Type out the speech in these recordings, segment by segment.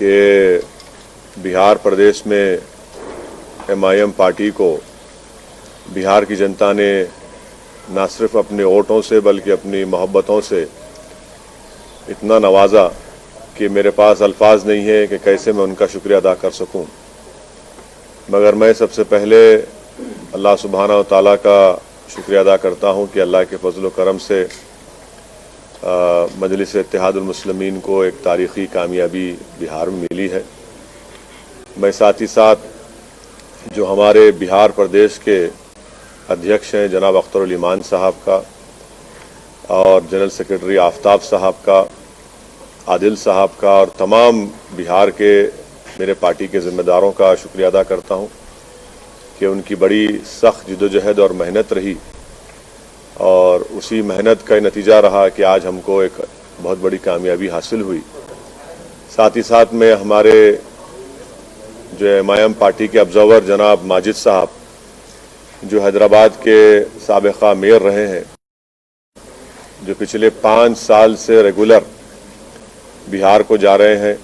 कि बिहार प्रदेश में MIM party को बिहार की जनता ने न सिर्फ अपने वोटों से बल्कि अपनी मोहब्बतों से इतना नवाजा कि मेरे पास अल्फाज नहीं है कि कैसे मैं उनका शुक्रिया अदा कर सकूं। मगर मैं सबसे पहले अल्लाह सुब्हाना व तआला का शुक्रिया अदा करता हूं कि अल्लाह के फजल व करम से मजलिस इत्तेहादुल मुस्लिमीन को एक तारीख़ी कामयाबी बिहार में मिली है। मैं साथ ही साथ जो हमारे बिहार प्रदेश के अध्यक्ष हैं जनाब अख्तरुल ईमान साहब का और जनरल सेक्रेटरी आफ्ताब साहब का, आदिल साहब का और तमाम बिहार के मेरे पार्टी के ज़िम्मेदारों का शुक्रिया अदा करता हूं कि उनकी बड़ी सख्त जिद्दोजहद और मेहनत रही और उसी मेहनत का नतीजा रहा कि आज हमको एक बहुत बड़ी कामयाबी हासिल हुई। साथ ही साथ में हमारे जो MIM पार्टी के ऑब्जर्वर जनाब माजिद साहब जो हैदराबाद के साबिक़ा मेयर रहे हैं, जो पिछले 5 साल से रेगुलर बिहार को जा रहे हैं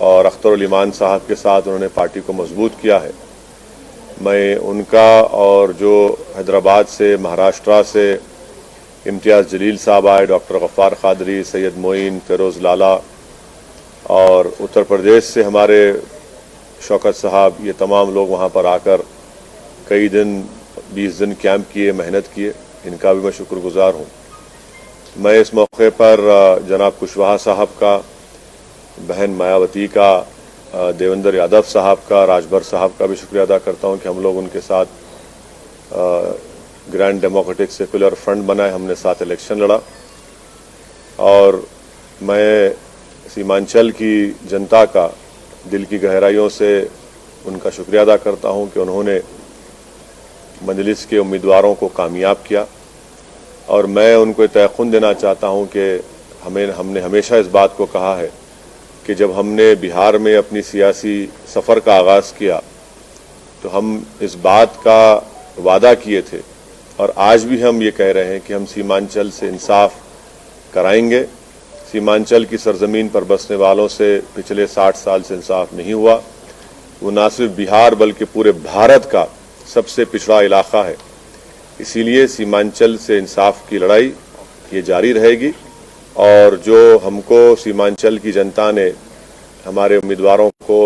और अख्तरुल ईमान साहब के साथ उन्होंने पार्टी को मजबूत किया है, मैं उनका और जो हैदराबाद से महाराष्ट्र से इम्तियाज़ जलील साहब आए, डॉक्टर गफ्फार कादरी, सैयद मोइन, फिरोज़ लाला और उत्तर प्रदेश से हमारे शौकत साहब, ये तमाम लोग वहाँ पर आकर कई दिन 20 दिन कैंप किए, मेहनत किए, इनका भी मैं शुक्रगुजार हूँ। मैं इस मौके पर जनाब कुशवाहा साहब का, बहन मायावती का, देवेंद्र यादव साहब का, राजभर साहब का भी शुक्रिया अदा करता हूँ कि हम लोग उनके साथ ग्रैंड डेमोक्रेटिक सेकुलर फ्रंट बनाए, हमने साथ इलेक्शन लड़ा। और मैं सीमांचल की जनता का दिल की गहराइयों से उनका शुक्रिया अदा करता हूं कि उन्होंने मजलिस के उम्मीदवारों को कामयाब किया और मैं उनको तयक़ुन देना चाहता हूं कि हमने हमेशा इस बात को कहा है कि जब हमने बिहार में अपनी सियासी सफ़र का आगाज़ किया तो हम इस बात का वादा किए थे और आज भी हम ये कह रहे हैं कि हम सीमांचल से इंसाफ कराएंगे। सीमांचल की सरजमीन पर बसने वालों से पिछले 60 साल से इंसाफ नहीं हुआ। वो न सिर्फ बिहार बल्कि पूरे भारत का सबसे पिछड़ा इलाका है, इसीलिए सीमांचल से इंसाफ की लड़ाई ये जारी रहेगी। और जो हमको सीमांचल की जनता ने हमारे उम्मीदवारों को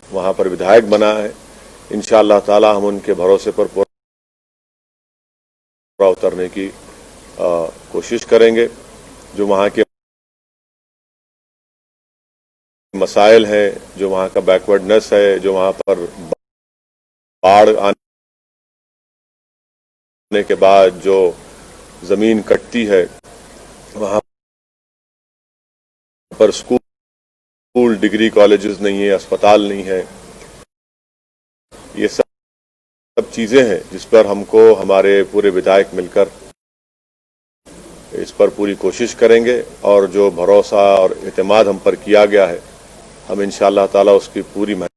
वहाँ पर विधायक बनाया है, इंशाअल्लाह ताला हम उनके भरोसे पर पूरा उतरने की कोशिश करेंगे। जो वहाँ के मसाइल हैं, जो वहाँ का बैकवर्डनेस है, जो वहाँ पर बाढ़ आने के बाद जो ज़मीन कटती है, वहाँ पर स्कूल, डिग्री कॉलेजेस नहीं है, अस्पताल नहीं है, ये सब चीज़ें हैं जिस पर हमको हमारे पूरे विधायक मिलकर इस पर पूरी कोशिश करेंगे। और जो भरोसा और एतमाद हम पर किया गया है, हम इंशाअल्लाह ताला उसकी पूरी मेहनत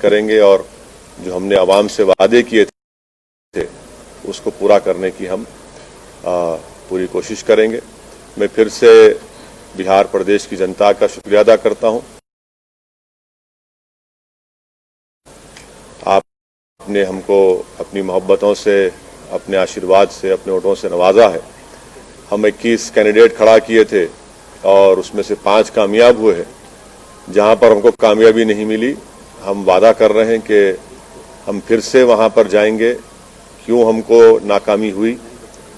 करेंगे और जो हमने आवाम से वादे किए थे उसको पूरा करने की हम पूरी कोशिश करेंगे। मैं फिर से बिहार प्रदेश की जनता का शुक्रिया अदा करता हूं। आपने हमको अपनी मोहब्बतों से, अपने आशीर्वाद से, अपने वोटों से नवाजा है। हम 21 कैंडिडेट खड़ा किए थे और उसमें से 5 कामयाब हुए हैं। जहां पर हमको कामयाबी नहीं मिली, हम वादा कर रहे हैं कि हम फिर से वहां पर जाएंगे। क्यों हमको नाकामी हुई,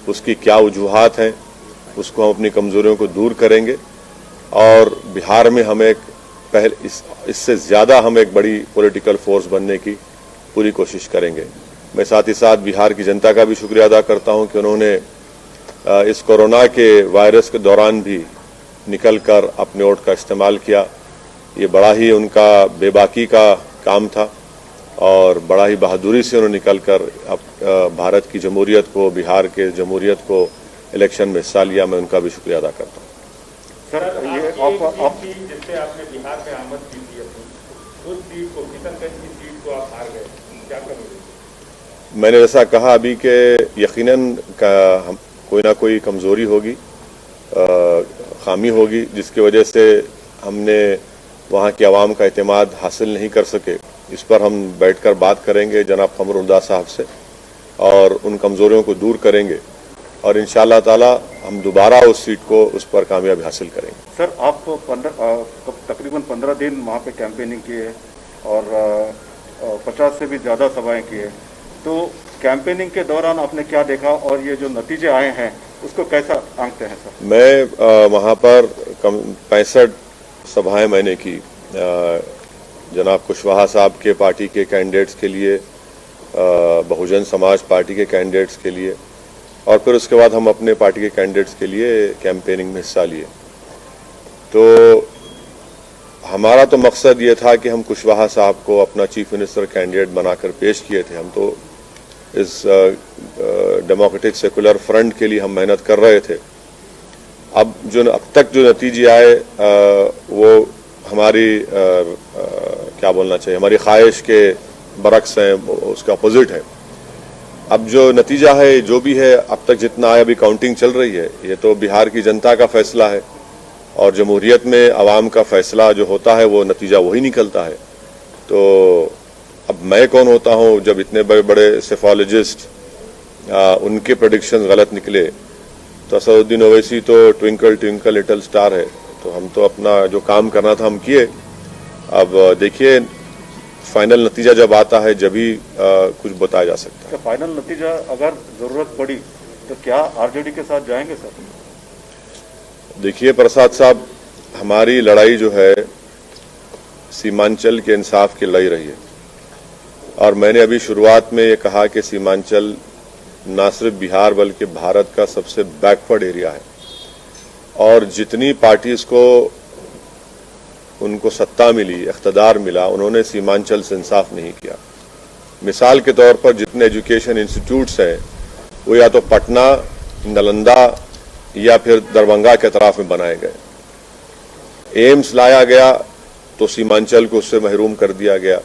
उसकी क्या वजूहात हैं, उसको हम अपनी कमज़ोरियों को दूर करेंगे और बिहार में हम एक इससे ज़्यादा हम एक बड़ी पॉलिटिकल फोर्स बनने की पूरी कोशिश करेंगे। मैं साथ ही साथ बिहार की जनता का भी शुक्रिया अदा करता हूं कि उन्होंने इस कोरोना के वायरस के दौरान भी निकलकर अपने वोट का इस्तेमाल किया। ये बड़ा ही उनका बेबाकी का काम था और बड़ा ही बहादुरी से उन्होंने निकलकर भारत की जमहूरियत को, बिहार के जमहूरियत को इलेक्शन में हिस्सा लिया। मैं उनका भी शुक्रिया अदा करता हूँ। सर, ये जिससे आपने बिहार में आमद की थी अपनी, उस सीट को, किशनगंज की सीट को आप हार गए, क्या करोगे? मैंने जैसा कहा अभी कि यकीनन कोई ना कोई कमज़ोरी होगी, खामी होगी जिसकी वजह से हमने वहाँ की आवाम का एतमाद हासिल नहीं कर सके, इस पर हम बैठकर बात करेंगे जनाब कमरुल्लाह साहब से और उन कमज़ोरियों को दूर करेंगे और इंशाअल्लाह ताला हम दोबारा उस सीट को उस पर कामयाबी हासिल करेंगे। सर, आप तकरीबन 15 दिन वहाँ पे कैंपेनिंग किए और 50 से भी ज़्यादा सभाएं किए, तो कैंपेनिंग के दौरान आपने क्या देखा और ये जो नतीजे आए हैं उसको कैसा आंकते हैं सर? मैं वहाँ पर 65 सभाएं मैंने की जनाब कुशवाहा साहब के पार्टी के कैंडिडेट्स के लिए, बहुजन समाज पार्टी के कैंडिडेट्स के लिए, और फिर उसके बाद हम अपने पार्टी के कैंडिडेट्स के लिए कैंपेनिंग में हिस्सा लिए। तो हमारा तो मकसद ये था कि हम कुशवाहा साहब को अपना चीफ मिनिस्टर कैंडिडेट बनाकर पेश किए थे। हम तो इस डेमोक्रेटिक सेकुलर फ्रंट के लिए हम मेहनत कर रहे थे। अब तक जो नतीजे आए वो हमारी क्या बोलना चाहिए, हमारी ख्वाहिश के बरक्स हैं, उसका अपोजिट है। अब जो नतीजा है जो भी है, अब तक जितना आया, अभी काउंटिंग चल रही है, ये तो बिहार की जनता का फैसला है और जमहूरियत में आवाम का फैसला जो होता है वो नतीजा वही निकलता है। तो अब मैं कौन होता हूं जब इतने बड़े बड़े सेफोलॉजिस्ट उनके प्रेडिक्शंस गलत निकले। तो असदुद्दीन ओवैसी तो ट्विंकल ट्विंकल लिटिल स्टार है, तो हम तो अपना जो काम करना था हम किए। अब देखिए फाइनल नतीजा जब आता है जब ही कुछ बताया जा सकता है। तो फाइनल नतीजा अगर जरूरत पड़ी तो क्या आरजेडी के साथ जाएंगे सर? देखिए प्रसाद साहब, हमारी लड़ाई जो है सीमांचल के इंसाफ की लड़ाई रही है और मैंने अभी शुरुआत में ये कहा कि सीमांचल न सिर्फ बिहार बल्कि भारत का सबसे बैकवर्ड एरिया है और जितनी पार्टीज को उनको सत्ता मिली, इख्तदार मिला, उन्होंने सीमांचल से इंसाफ नहीं किया। मिसाल के तौर पर जितने एजुकेशन इंस्टीट्यूट्स हैं वो या तो पटना, नालंदा या फिर दरभंगा के अतराफ में बनाए गए। एम्स लाया गया तो सीमांचल को उससे महरूम कर दिया गया।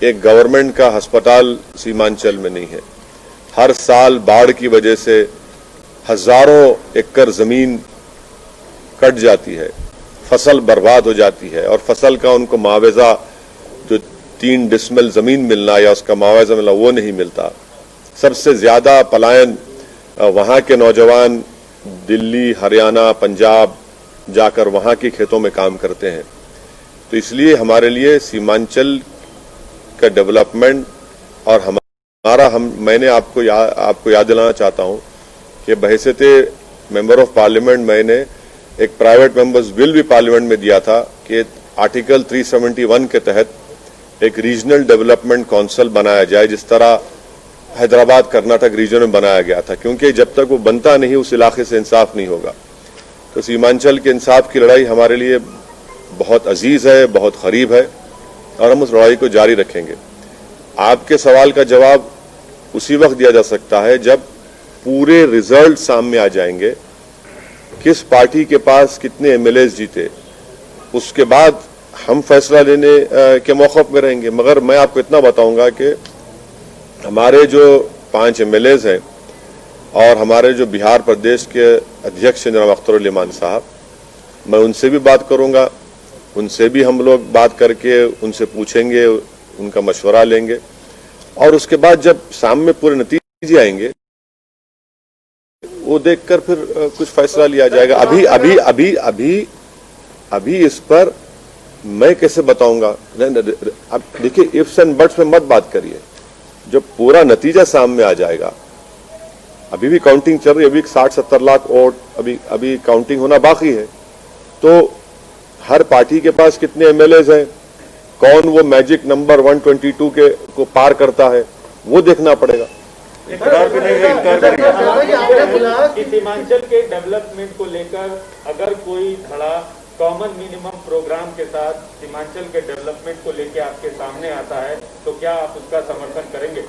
एक गवर्नमेंट का अस्पताल सीमांचल में नहीं है। हर साल बाढ़ की वजह से हजारों एकड़ जमीन कट जाती है, फसल बर्बाद हो जाती है और फसल का उनको मुआवजा, जो 3 डिसमिल जमीन मिलना या उसका मुआवजा मिलना, वो नहीं मिलता। सबसे ज्यादा पलायन वहां के नौजवान दिल्ली, हरियाणा, पंजाब जाकर वहां के खेतों में काम करते हैं। तो इसलिए हमारे लिए सीमांचल का डेवलपमेंट और मैंने आपको याद दिलाना चाहता हूं कि बहैसियत मेंबर ऑफ पार्लियामेंट मैंने एक प्राइवेट मेंबर्स बिल भी पार्लियामेंट में दिया था कि आर्टिकल 371 के तहत एक रीजनल डेवलपमेंट काउंसिल बनाया जाए, जिस तरह हैदराबाद कर्नाटक रीजन में बनाया गया था, क्योंकि जब तक वो बनता नहीं उस इलाके से इंसाफ नहीं होगा। तो सीमांचल के इंसाफ की लड़ाई हमारे लिए बहुत अजीज है, बहुत करीब है और हम उस लड़ाई को जारी रखेंगे। आपके सवाल का जवाब उसी वक्त दिया जा सकता है जब पूरे रिजल्ट सामने आ जाएंगे, किस पार्टी के पास कितने एमएलएस जीते, उसके बाद हम फैसला लेने के मौके में रहेंगे। मगर मैं आपको इतना बताऊंगा कि हमारे जो 5 एमएलएस हैं और हमारे जो बिहार प्रदेश के अध्यक्ष जनाब अख्तर इमान साहब, मैं उनसे भी बात करूंगा, उनसे भी हम लोग बात करके उनसे पूछेंगे, उनका मशवरा लेंगे और उसके बाद जब सामने पूरे नतीजे आएंगे वो देखकर फिर कुछ फैसला लिया जाएगा। अभी इस पर मैं कैसे बताऊंगा? अब देखिए, इफ्स एंड बट्स में मत बात करिए, जब पूरा नतीजा सामने आ जाएगा। अभी भी काउंटिंग चल रही है, अभी 60-70 लाख वोट अभी काउंटिंग होना बाकी है। तो हर पार्टी के पास कितने एमएलएस हैं, कौन वो मैजिक नंबर 122 को पार करता है, वो देखना पड़ेगा। सीमांचल के डेवलपमेंट को लेकर अगर कोई खड़ा कॉमन मिनिमम प्रोग्राम के साथ सीमांचल के डेवलपमेंट को लेकर आपके सामने आता है तो क्या आप उसका समर्थन करेंगे?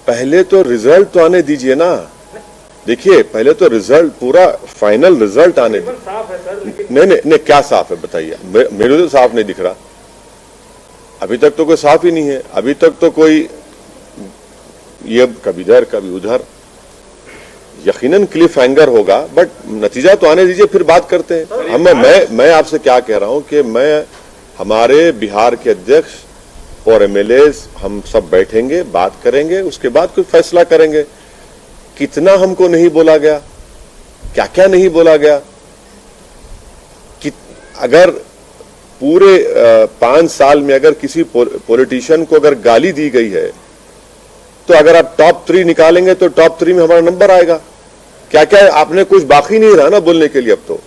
पहले तो रिजल्ट तो आने दीजिए ना। देखिए, पहले तो रिजल्ट, पूरा फाइनल रिजल्ट आने दीजिए। साफ है सर। नहीं, क्या साफ है बताइए? मेरे तो साफ नहीं दिख रहा। अभी तक तो कोई साफ ही नहीं है। अभी तक तो कोई ये कभी इधर कभी उधर। यकीनन क्लिफ हैंगर होगा, बट नतीजा तो आने दीजिए, फिर बात करते हैं। मैं आपसे क्या कह रहा हूं कि मैं हमारे बिहार के अध्यक्ष और एमएलएज हम सब बैठेंगे, बात करेंगे, उसके बाद कोई फैसला करेंगे। कितना हमको नहीं बोला गया, क्या क्या नहीं बोला गया। कि अगर पूरे 5 साल में अगर किसी पॉलिटिशियन को अगर गाली दी गई है, तो अगर आप टॉप 3 निकालेंगे तो टॉप 3 में हमारा नंबर आएगा। क्या क्या आपने कुछ बाकी नहीं रहा ना बोलने के लिए। अब तो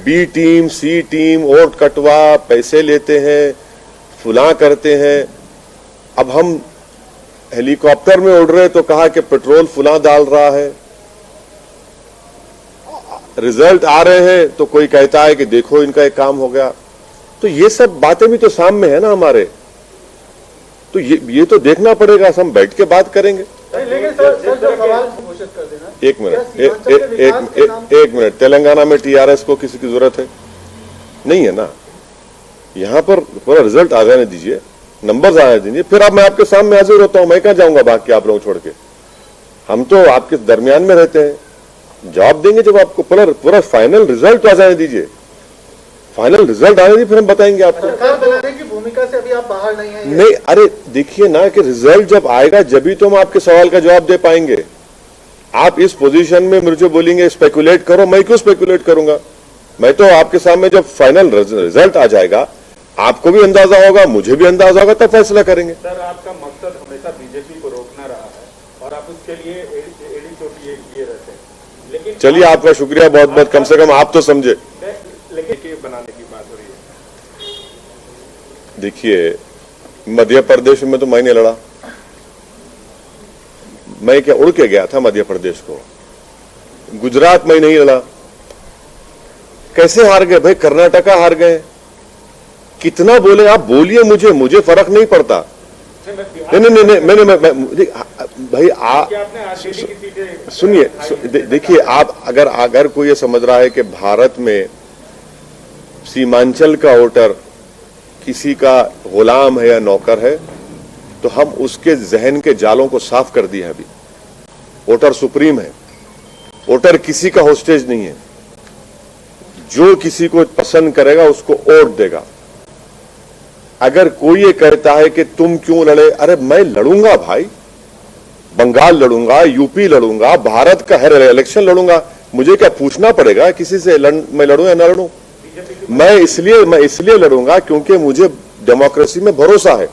बी टीम, सी टीम, वोट कटवा, पैसे लेते हैं, फुला करते हैं। अब हम हेलीकॉप्टर में उड़ रहे तो कहा कि पेट्रोल फुला डाल रहा है। रिजल्ट आ रहे हैं तो कोई कहता है कि देखो इनका एक काम हो गया। तो ये सब बातें भी तो सामने है ना हमारे। तो ये तो देखना पड़ेगा, हम बैठ के बात करेंगे। लेकिन सर जो सवाल घोषित कर देना। एक मिनट, तेलंगाना में टीआरएस को किसी की जरूरत है? नहीं है ना। यहां पर पूरा रिजल्ट आ जाने दीजिए, नंबर्स आने दीजिए, फिर अब मैं आपके सामने हाजिर होता हूं। मैं कहां जाऊंगा भाग के आप लोग छोड़ के? हम तो आपके दरमियान में रहते हैं, जवाब देंगे जब आपको पूरा फाइनल रिजल्ट आ जाने दीजिए। फाइनल रिजल्ट आने दीजिए, फिर हम बताएंगे आपको। सरकार बनाने की भूमिका से अभी आप बाहर नहीं हैं। नहीं, अरे देखिए ना कि रिजल्ट जब आएगा जब तो हम आपके सवाल का जवाब दे पाएंगे। आप इस पोजीशन में मुझे बोलेंगे स्पेकुलेट करो, मैं क्यों स्पेकुलेट करूंगा? मैं तो आपके सामने जब फाइनल रिजल्ट आ जाएगा, आपको भी अंदाजा होगा, मुझे भी अंदाजा होगा, तब फैसला करेंगे। सर, आपका मकसद हमेशा बीजेपी को रोकना रहा है और आप उसके लिए एड़ी चोटी किए रहते हैं। लेकिन चलिए, आपका शुक्रिया बहुत बहुत, कम से कम आप तो समझे। लेकिन बनाने की बात हो रही है। देखिए, मध्य प्रदेश में तो मैंने लड़ा। मैं क्या उड़ के गया था मध्य प्रदेश को? गुजरात में नहीं लड़ा। कैसे हार गए भाई? कर्नाटका हार गए। कितना बोले आप? बोलिए, मुझे फर्क नहीं पड़ता। नहीं, मैंने भाई आप सुनिए, देखिए, आप अगर कोई ये समझ रहा है कि भारत में सीमांचल का वोटर किसी का गुलाम है या नौकर है, तो हम उसके जहन के जालों को साफ कर दिया। अभी वोटर सुप्रीम है, वोटर किसी का होस्टेज नहीं है। जो किसी को पसंद करेगा उसको वोट देगा। अगर कोई ये कहता है कि तुम क्यों लड़े, अरे मैं लड़ूंगा भाई, बंगाल लड़ूंगा, यूपी लड़ूंगा, भारत का हर इलेक्शन लड़ूंगा। मुझे क्या पूछना पड़ेगा किसी से मैं लड़ूं या ना लड़ूं? मैं इसलिए लड़ूंगा क्योंकि मुझे डेमोक्रेसी में भरोसा है।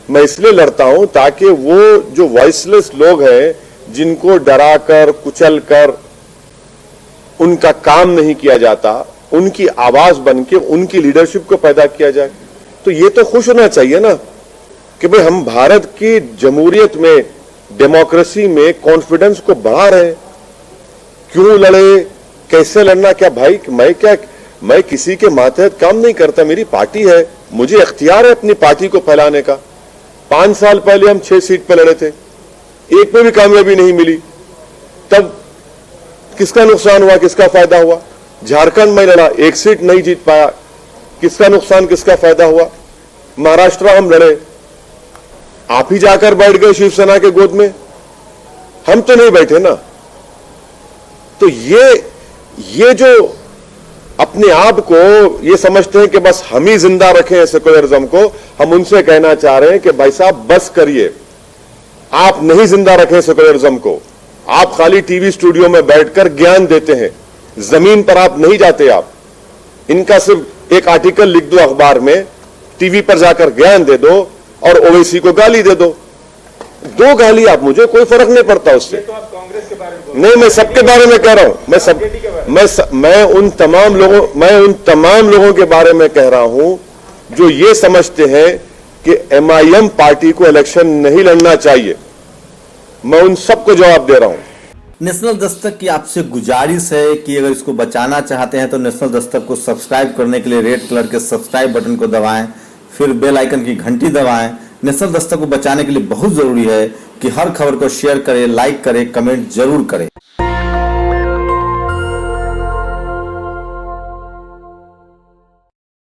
मैं इसलिए लड़ता हूं ताकि वो जो वॉइसलेस लोग हैं, जिनको डराकर कुचलकर उनका काम नहीं किया जाता, उनकी आवाज बनके उनकी लीडरशिप को पैदा किया जाए। तो ये तो खुश होना चाहिए ना कि भाई हम भारत की जमहूरियत में, डेमोक्रेसी में कॉन्फिडेंस को बढ़ा रहे हैं। क्यों लड़े, कैसे लड़ना? क्या भाई मैं किसी के मातहत काम नहीं करता। मेरी पार्टी है, मुझे इख्तियार है अपनी पार्टी को फैलाने का। 5 साल पहले हम 6 सीट पर लड़े थे, एक में भी कामयाबी नहीं मिली। तब किसका नुकसान हुआ, किसका फायदा हुआ? झारखंड में लड़ा, 1 सीट नहीं जीत पाया, किसका नुकसान, किसका फायदा हुआ? महाराष्ट्र हम लड़े, आप ही जाकर बैठ गए शिवसेना के गोद में, हम तो नहीं बैठे ना। तो ये जो अपने आप को ये समझते हैं कि बस हम ही जिंदा रखें सेकुलरिज्म को, हम उनसे कहना चाह रहे हैं कि भाई साहब बस करिए, आप नहीं जिंदा रखें सेकुलरिज्म को। आप खाली टीवी स्टूडियो में बैठकर ज्ञान देते हैं, जमीन पर आप नहीं जाते। आप इनका सिर्फ एक आर्टिकल लिख दो अखबार में, टीवी पर जाकर ज्ञान दे दो और ओवैसी को गाली दे दो। 2 गाली आप, मुझे कोई फर्क नहीं पड़ता उससे। तो आप कांग्रेस के बारे में नहीं, मैं सबके बारे में कह रहा हूं। मैं उन तमाम लोगों के बारे में कह रहा हूं जो ये समझते हैं कि एमआईएम पार्टी को इलेक्शन नहीं लड़ना चाहिए। मैं उन सबको जवाब दे रहा हूं। नेशनल दस्तक की आपसे गुजारिश है कि अगर इसको बचाना चाहते हैं तो नेशनल दस्तक को सब्सक्राइब करने के लिए रेड कलर के सब्सक्राइब बटन को दबाएं, फिर बेल आइकन की घंटी दबाएं। नेशनल दस्तक को बचाने के लिए बहुत जरूरी है कि हर खबर को शेयर करें, लाइक करें, कमेंट जरूर करें।